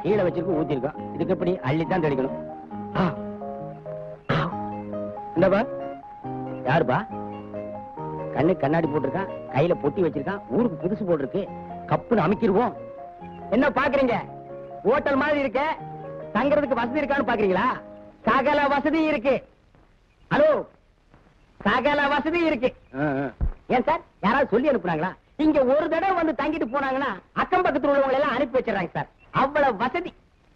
கீழே வச்சிருக்க ஊத்திருக்கோம். இதுக்கு எப்படி அள்ளித்தான் தெளிக்கணும். என்னப்பா? யாருப்பா? கண்ணு கண்ணாடி போட்டிருக்கான், கையில பொட்டி வச்சிருக்கான், ஊருக்கு புதுசு போட்டிருக்கு. கப்புன்னு அமைக்கிருவோம். என்ன பாக்குறீங்க? ஹோட்டல் மாதிரி இருக்க, தங்கறதுக்கு வசதி இருக்கான்னு பாக்குறீங்களா? சகல வசதி இருக்கு. ஹலோ, சகல வசதி இருக்கு. ஏன் சார், யாராவது சொல்லி அனுப்புனாங்களா? இங்க ஒரு தடவை வந்து தங்கிட்டு போனாங்கன்னா அக்கம் பக்கத்துல உள்ளவங்க எல்லாம் அனுப்பி வச்சிடறாங்க சார். அவ்வளவு வசதி.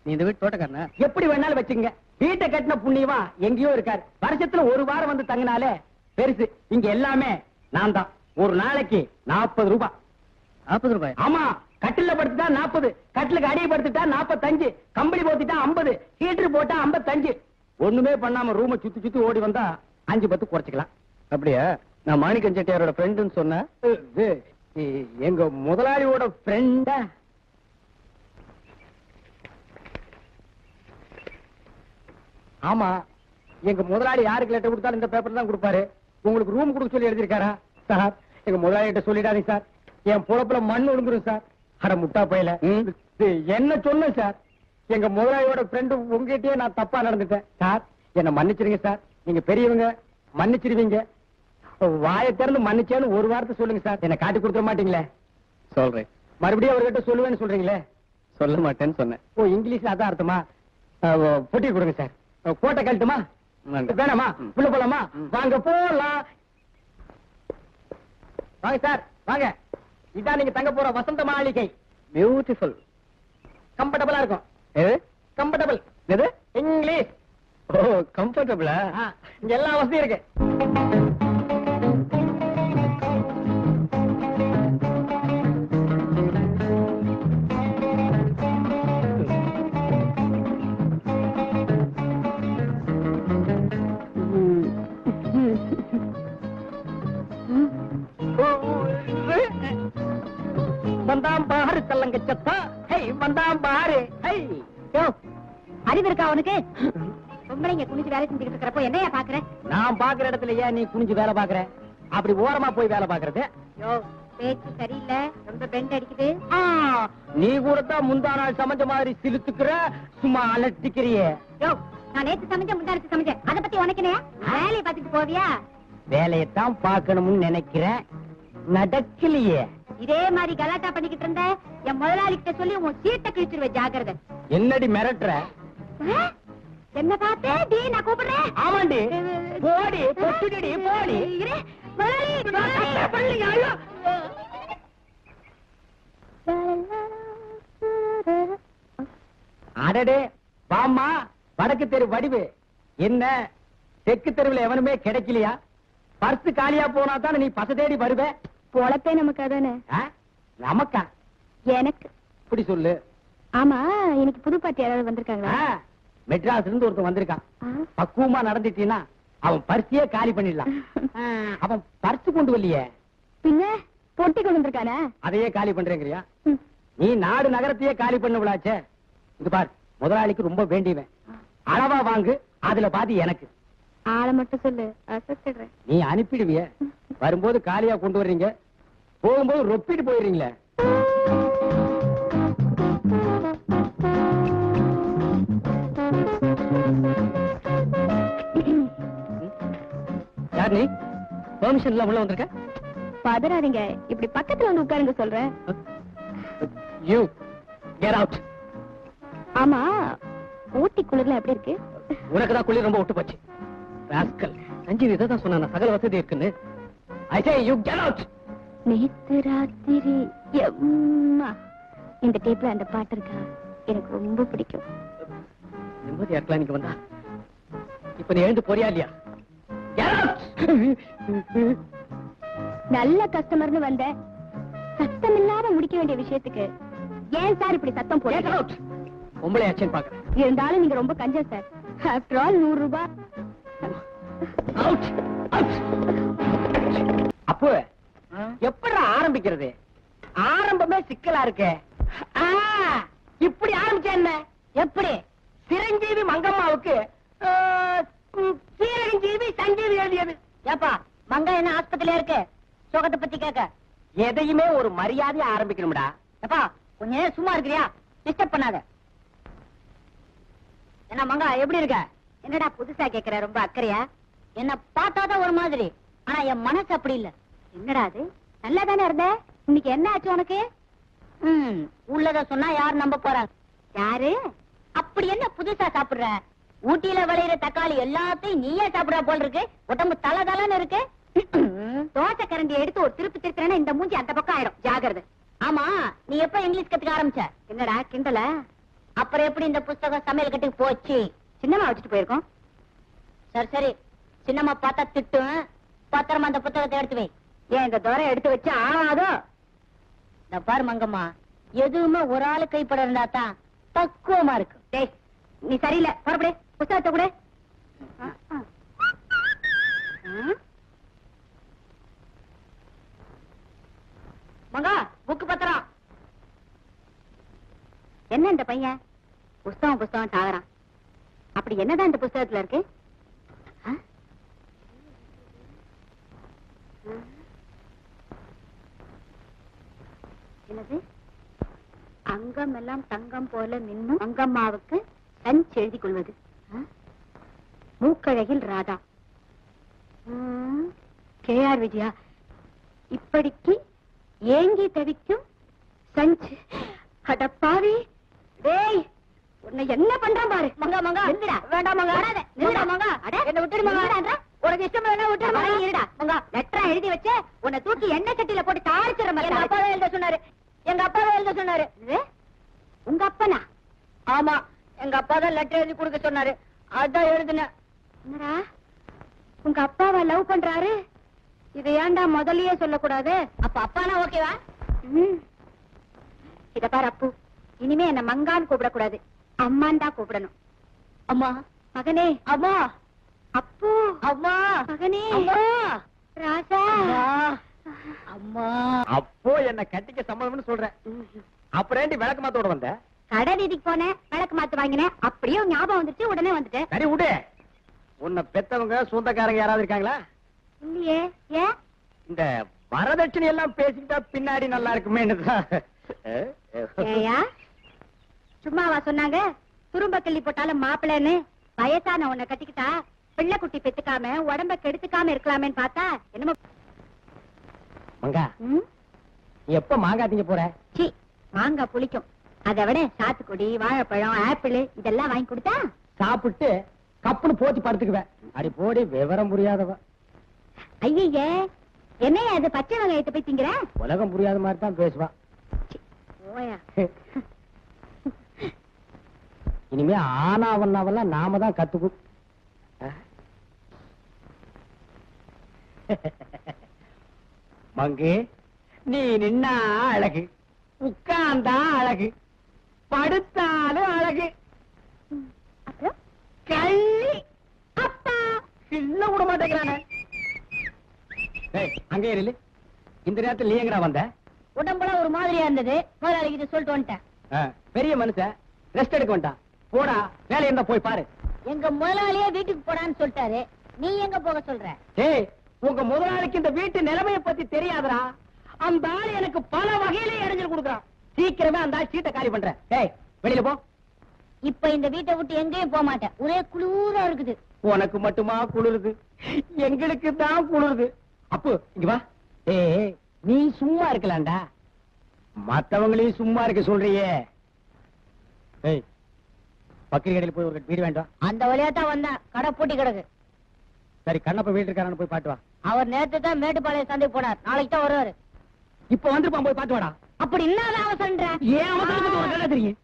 நீ இந்த வீட்டு தோட்டக்காரனா? எப்படி வேணாலும் வச்சுங்க. வீட்டை கட்டின புண்ணியமா எங்கேயோ இருக்காரு. வருஷத்துல ஒரு வாரம் வந்து தங்கினாலே பெருசு. இங்க எல்லாமே நான் தான். ஒரு நாளைக்கு 40 ரூபாய். 40 ரூபாய்? ஆமா. கட்டில படுத்துட்டா 40, கட்டிலுக்கு அடியை படுத்துட்டா 45, கம்பளி போத்திட்டா 50, ஹீட்டர் போட்டா 55. ஒண்ணுமே பண்ணாம ரூம சுத்தி சுத்தி ஓடி வந்தா 5-10 குறைச்சிக்கலாம். அப்படியா? நான் மாணிக்கம் செட்டியாரோட ஃப்ரெண்டுன்னு சொன்னேன். எங்க முதலாளியோட ஃப்ரெண்டா? ஆமா. எங்க முதலாளி யாருக்கு லெட்டர் கொடுத்தாலும் இந்த பேப்பர் தான் கொடுப்பாரு. உங்களுக்கு ரூம் கொடுக்க சொல்லி எழுதிருக்காரா? சார், எங்க முதலாளி கிட்ட சொல்லிடாதீங்க சார். என் பொழப்புல மண் ஒழுங்குறோம் சார். அட முட்டா பையல, என்ன சொன்ன சார்? எங்க முதலாளியோட ஃப்ரெண்டு உங்ககிட்டயே நான் தப்பா நடந்துட்டேன் சார். என்ன மன்னிச்சிருங்க சார். நீங்க பெரியவங்க, மன்னிச்சிருவீங்க. வாயை திறந்து மன்னிச்சேன்னு ஒரு வார்த்தை சொல்லுங்க சார். என்ன காட்டி கொடுத்துட மாட்டீங்களே? சொல்றேன். மறுபடியும் அவர்கிட்ட சொல்லுவேன்னு சொல்றீங்களே? சொல்ல மாட்டேன்னு சொன்னேன். ஓ, இங்கிலீஷ்ல அதான் அர்த்தமா? பொட்டி கொடுங்க சார். கோட்டை கழட்டுமா? வேணாமா? உள்ள போலாமா? வாங்க போலாம். வாங்க சார், வாங்க. இதான் நீங்க தங்க போற வசந்த மாளிகை. பியூட்டிஃபுல். கம்ஃபர்டபுளா இருக்கும். எது கம்ஃபர்டபுள்? எது? இங்கிலீஷ். ஓ, கம்ஃபர்டபுளா? இங்க எல்லா வசதியும் இருக்கு. வந்தாம் பாரு தள்ளங்க சத்தா. ஹே, வந்தாம் பாரு. ஹே, யோ, அறிவு இருக்கா உனக்கு? பொம்பளைங்க குனிஞ்சு வேலை செஞ்சுக்கிட்டு இருக்கிறப்போ என்னையா பாக்குற? நான் பாக்குற இடத்துல ஏன் நீ குனிஞ்சு வேலை பாக்குற? அப்படி ஓரமா போய் வேலை பாக்குறது? யோ, பேச்சு சரியில்லை, ரொம்ப பெண்ட் அடிக்குது. நீ கூட தான் முந்தா நாள் சமைச்ச மாதிரி சிலுத்துக்கிற, சும்மா அலட்டிக்கிறியே. யோ, நான் நேத்து சமைச்சேன், முந்தானத்து சமைச்சேன். அதை பத்தி உனக்கு என்ன? வேலையை பார்த்துட்டு போவியா? வேலையத்தான் பார்க்கணும்னு நினைக்கிறேன், நடக்கலையே. இதே மாதிரி கலாட்டா பண்ணிக்கிட்டு இருந்த என் முதலாளி கிட்ட சொல்லி உன் சீட்டை கிழிச்சிருவேன், ஜாக்கிரதை. என்னடி மிரட்டுற? என்ன பார்த்தே? டி, நான் கூப்பிடுறேன். ஆமாண்டி, போடி, பொட்டுடி, போடி. அடடே, வாம்மா. வடக்கு தெரு வடிவு என்ன? தெற்கு தெருவில் எவனுமே கிடைக்கலையா? பர்சு காலியா போனா தானே நீ பச தேடி வருவ. பொழப்பே நமக்கு அதானே? நமக்கா? எனக்கு. இப்படி சொல்லு. ஆமா, இன்னைக்கு புது பாட்டி யாராவது வந்திருக்காங்களா? மெட்ராஸ்ல இருந்து ஒருத்தன் வந்திருக்கான். பக்குவமா நடந்துட்டீன்னா அவன் பர்சியே காலி பண்ணிடலாம். அவன் பர்சு கொண்டு வரலையே. பின்ன பொட்டி கொண்டு வந்திருக்கானே, அதையே காலி பண்றேங்கிறியா? நீ நாடு நகரத்தையே காலி பண்ண விடாச்சே. இது பார், முதலாளிக்கு ரொம்ப வேண்டியவன். அளவா வாங்கு, அதுல பாதி எனக்கு. ஆளை மட்டும் சொல்லு, அசத்திடுறேன். நீ அனுப்பிடுவிய. வரும்போது காலியா கொண்டு வர்றீங்க, போகும்போது ரொப்பிட்டு போயிடுறீங்களே. யார் நீ? பெர்மிஷன் எல்லாம் உள்ள வந்திருக்க? பதறாதீங்க, இப்படி பக்கத்துல வந்து உட்காருங்க சொல்றேன். You get out. ஆமா, ஊட்டி குளிர்ல எப்படி இருக்கு? உனக்கு தான் குளிர் ரொம்ப ஒட்டு போச்சு. ராஸ்கல், சஞ்சீவ் இதை தான் சொன்னா சகல வசதி இருக்குன்னு. ஐ சே யூ கெட் அவுட். நேத்து ராத்திரி எம்மா, இந்த டேப்ல அந்த பாட்டு இருக்கா, எனக்கு ரொம்ப பிடிக்கும். நிம்மதியா இருக்கலாம் நீங்க வந்தா. இப்ப நீ எழுந்து போறியா இல்லையா? நல்ல கஸ்டமர்னு வந்த, சத்தம் இல்லாம முடிக்க வேண்டிய விஷயத்துக்கு ஏன் சார் இப்படி சத்தம் போடுறீங்க? உங்களை ஆச்சேன்னு பாக்குறேன். இருந்தாலும் நீங்க ரொம்ப கஞ்சம் சார். ஆஃப்டர் ஆல் 100 ரூபாய். அப்போ எப்படி ஆரம்பிக்கிறது? ஆரம்பமே சிக்கலா இருக்கே. இப்படி ஆரம்பிச்ச என்ன? எப்படி? சிரஞ்சீவி மங்கம்மாவுக்கு சீரஞ்சீவி சஞ்சீவி எழுதியது. ஏப்பா, மங்க என்ன ஆஸ்பத்திரியா இருக்கு? சுகத்தை பத்தி கேட்க. எதையுமே ஒரு மரியாதையா ஆரம்பிக்கணும்டா. ஏப்பா, கொஞ்சம் சும்மா இருக்கிறியா? டிஸ்டர்ப் பண்ணாத. என்ன மங்கா எப்படி இருக்க? என்னடா புதுசா கேக்குற, ரொம்ப அக்கறையா? என்ன பார்த்தாதான் ஒரு மாதிரி, ஆனா என் மனசு அப்படி இல்ல. என்னடா அது, நல்லா தானே இருந்த, இன்னைக்கு என்ன ஆச்சு உனக்கு? உள்ளத சொன்னா யார் நம்ப போறாங்க? யாரு? அப்படி என்ன புதுசா சாப்பிடுற? ஊட்டியில விளையிற தக்காளி எல்லாத்தையும் நீயே சாப்பிடுற போல் இருக்கு. உடம்பு தல தலன்னு இருக்கு. தோசை கரண்டி எடுத்து ஒரு திருப்பி திருக்கிறேன்னா இந்த மூஞ்சி அந்த பக்கம் ஆயிடும், ஜாகிரதை. ஆமா, நீ எப்ப இங்கிலீஷ் கத்துக்க ஆரம்பிச்ச? என்னடா கிண்டல? அப்புறம் எப்படி இந்த புஸ்தகம் சமையல் கட்டுக்கு போச்சு? சின்னம்மா வச்சுட்டு போயிருக்கோம். சரி சரி, சின்னம்மா பார்த்தா திட்டும், பத்திரமா அந்த புத்தகத்தை எடுத்து வை. ஏன் இந்த தோரை எடுத்து வச்சு ஆனாதோ? இந்த பாரு மங்கம்மா, எதுவுமே ஒரு ஆளு கைப்பட இருந்தா தான் பக்குவமா இருக்கு. டேய், நீ சரியில்லை, புறப்படு, புத்தகத்தை கூட. மங்கா, புக்கு பத்திரம். என்ன இந்த பையன் புஸ்தகம் புஸ்தகம் சாகுறான்? அப்படி என்னதான் இந்த புஸ்தகத்துல இருக்கு? என்னது? அங்கம் எல்லாம் தங்கம் போல மின்னும் அங்கம்மாவுக்கு சஞ்ச் எழுதி கொள்வது. மூக்கழகில் ராதா. கேஆர் விஜயா. இப்படிக்கு ஏங்கி தவிக்கும் சஞ்ச். அடப்பாவி, டேய் உன்னை என்ன பண்றான் பாரு. மங்கா மங்கா, நில்லுடா. வேண்டாம் மங்கா, நில்லுடா மங்கா. என்ன விட்டுடு மங்கா. உனக்கு இஷ்டம் வேணா விட்டுடு மங்கா. இருடா மங்கா, லெட்டரா எழுதி வச்சு உன்னை தூக்கி எண்ணெய் சட்டியில போட்டு தாளிச்சிர மாதிரி. எங்க அப்பாவே எழுத சொன்னாரு. எங்க அப்பாவே எழுத சொன்னாரு. உங்க அப்பனா? ஆமா, எங்க அப்பா தான் லெட்டர் எழுதி கொடுக்க சொன்னாரு, அதான் எழுதுனேன். என்னடா, உங்க அப்பாவை லவ் பண்றாரு? இதை ஏன்டா முதல்லயே சொல்லக்கூடாது? அப்ப அப்பானா ஓகேவா? இத பாரு அப்பு, இனிமே என்ன மங்கான்னு கூப்பிடக்கூடாது, அம்மான் தான் கூப்பிடணும். அம்மா மகனே. அம்மா. அப்பு. அம்மா மகனே. அம்மா ராசா. அம்மா. அப்போ என்ன கட்டிக்க சம்மதம்னு சொல்றேன். அப்புறம் விளக்கு மாத்தோட வந்த? கடை வீதிக்கு போனேன், விளக்கு மாத்து வாங்கினேன், அப்படியே ஞாபகம் வந்துச்சு, உடனே வந்துட்டேன். சரி விடு. உன்னை பெத்தவங்க சொந்தக்காரங்க யாராவது இருக்காங்களா? இல்லையே. ஏன்? இந்த வரதட்சணை எல்லாம் பேசிக்கிட்டா பின்னாடி நல்லா இருக்குமே. ஏயா சும்மாவா சொன்னாங்க? துரும்ப கிள்ளி போட்டாலும் மாப்பிள்ளைன்னு. வயசான உன்னை கட்டிக்கிட்டா பிள்ளை குட்டி பெத்துக்காம உடம்ப கெடுத்துக்காம இருக்கலாமேன்னு பார்த்தா என்னமோ. மங்கா, நீ எப்ப மாங்காய் திங்க போற? சி, மாங்காய் புளிக்கும். அதை விட சாத்துக்குடி, வாழைப்பழம், ஆப்பிள் இதெல்லாம் வாங்கி கொடுத்தா சாப்பிட்டு கப்புன்னு போச்சு படுத்துக்குவேன். அடி போடி விவரம் புரியாதவ. ஐயே, என்னையா அது பச்சை வெங்காயத்தை போய் திங்கிற? உலகம் புரியாத மாதிரி தான் பேசுவா. இனிமே ஆனாவன்னாவெல்லாம் நாம தான் கத்துக்கும். மங்கு, நீ நின்னா அழகு, உட்கார்ந்தா அழகு, படுத்தாலும் அழகு. கள்ளி அப்பா இல்ல விட மாட்டேங்கிறானே. அங்கே இரு. இந்த நேரத்தில் நீ எங்கடா வந்த? உடம்புல ஒரு மாதிரியா இருந்தது, முதலாளிகிட்ட சொல்லிட்டு வந்துட்டேன். பெரிய மனுஷன் ரெஸ்ட் எடுக்க வேண்டாம். போடா, வேலை இருந்தா போய் பாரு. எங்க முதலாளியே வீட்டுக்கு போடான்னு சொல்லிட்டாரு, நீ எங்க போக சொல்ற? ஏய், உங்க முதலாளிக்கு இந்த வீட்டு நிலைமையை பத்தி தெரியாதரா? அந்த ஆள் எனக்கு பல வகையிலே இடைஞ்சல் கொடுக்குறான். சீக்கிரமே அந்த ஆள் சீட்டை காலி பண்ற. ஏய், வெளியில போ. இப்ப இந்த வீட்டை விட்டு எங்கேயும் போக மாட்டேன், ஒரே குளிரா இருக்குது. உனக்கு மட்டுமா குளிருது? எங்களுக்கு தான் குளிருது. அப்போ இங்க வா. ஏய், நீ சும்மா இருக்கலாம்டா, மத்தவங்களையும் சும்மா இருக்க சொல்றியே. ஏய், பக்கரி கடையில் போய் ஒரு வீடு வேண்டாம். அந்த வழியா தான் வந்தேன், கடை பூட்டி கிடக்கு. சரி, கண்ணப்ப வீட்டு இருக்காரான்னு போய் பாட்டு வா. அவர் நேத்து தான் மேட்டுப்பாளையம் சந்தை போனார், நாளைக்கு தான் வருவாரு. இப்ப வந்துருப்பான், போய் பாத்து வாடா. அப்படி என்ன அவசரம்? ஏன் அவசரம் தெரியும்?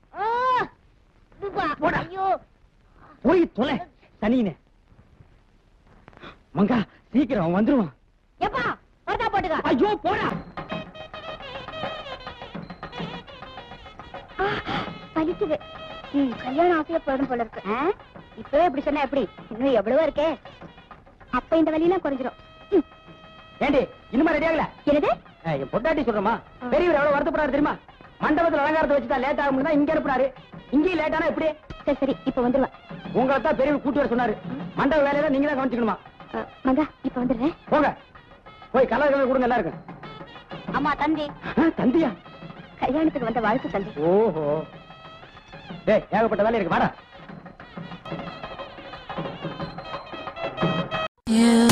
ஐயோ, போய் தொலை சனினே. மங்கா, சீக்கிரம் அவன் வந்துருவான். எப்பா வரதா போட்டுக்க. ஐயோ போடா. பலிக்குது. கல்யாணம் ஆசையா போயிடும் போல இருக்கு. இப்பவே இப்படி சொன்னா எப்படி? இன்னும் எவ்வளவோ இருக்கே. அப்ப இந்த வழியெல்லாம் குறைஞ்சிரும். ஏண்டி இன்னுமா ரெடி ஆகல? என்னது? என் பொண்டாட்டி சொல்றமா, பெரியவர் எவ்வளவு வருத்தப்படாரு தெரியுமா? மண்டபத்துல அலங்காரத்தை வச்சுட்டா லேட் ஆகும் தான் இங்க அனுப்புறாரு. இங்கேயும் லேட்டானா எப்படி? சரி சரி, இப்ப வந்துருவா. உங்களை தான் பெரியவர் கூட்டி வர சொன்னாரு. மண்டப வேலையில நீங்க தான் கவனிச்சுக்கணுமா? மங்கா, இப்ப வந்துடுறேன். போங்க, போய் கலர் கொடுங்க எல்லாருக்கும். அம்மா தந்தி. தந்தியா? கல்யாணத்துக்கு வந்த வாழ்த்து தந்தி. ஓஹோ, ஏகப்பட்ட வேலை இருக்கு, வாடா. You